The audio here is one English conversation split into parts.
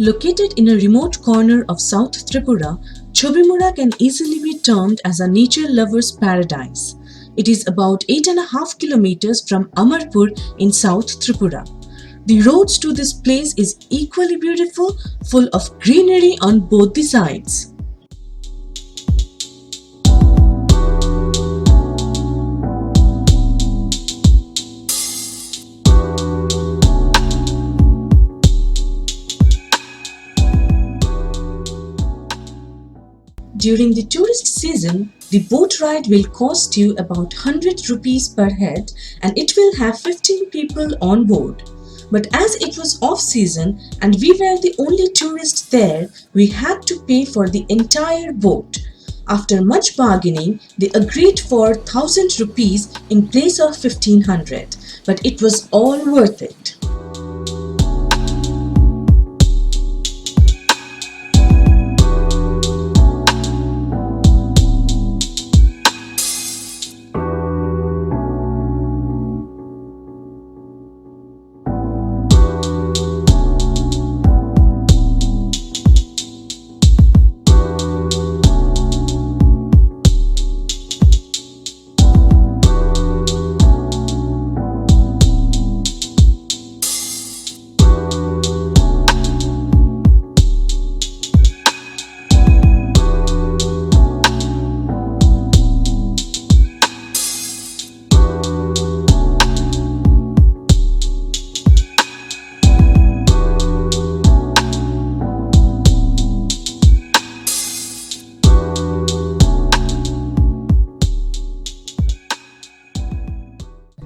Located in a remote corner of South Tripura, Chabimura can easily be termed as a nature lover's paradise. It is about 8.5 kilometers from Amarpur in South Tripura. The roads to this place is equally beautiful, full of greenery on both the sides. During the tourist season, the boat ride will cost you about 100 rupees per head and it will have 15 people on board. But as it was off season and we were the only tourists there, we had to pay for the entire boat. After much bargaining, they agreed for 1000 rupees in place of 1500, but it was all worth it.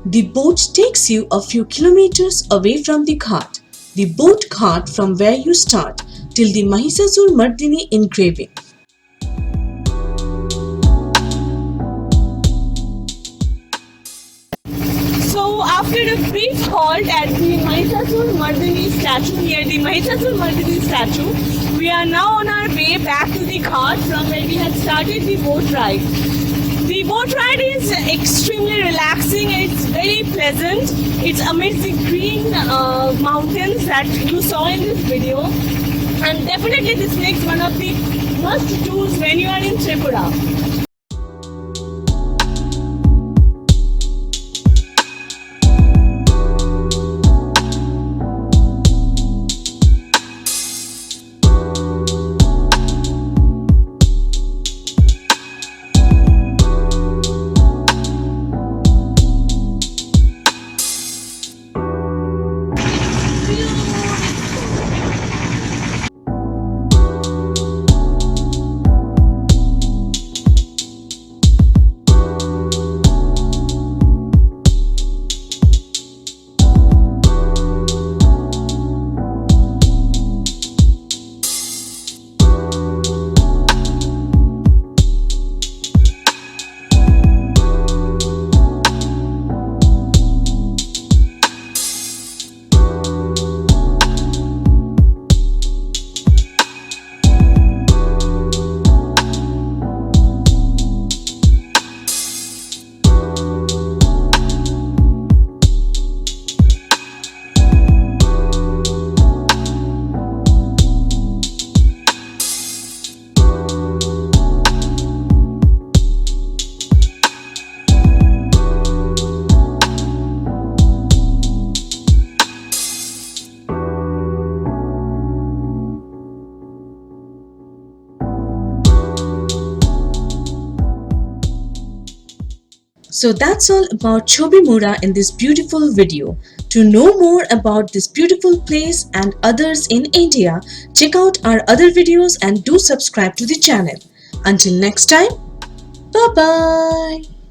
The boat takes you a few kilometers away from the ghat, the boat ghat from where you start, till the Mahisasur Mardini engraving. So after a brief halt at the Mahisasur Mardini statue, near the Mahisasur Mardini statue, we are now on our way back to the ghat from where we had started the boat ride. The boat ride is extremely relaxing and it's very pleasant. It's amidst the green mountains that you saw in this video, and definitely this makes one of the must-dos when you are in Tripura. So that's all about Chabimura in this beautiful video. To know more about this beautiful place and others in India, check out our other videos and do subscribe to the channel. Until next time, bye bye.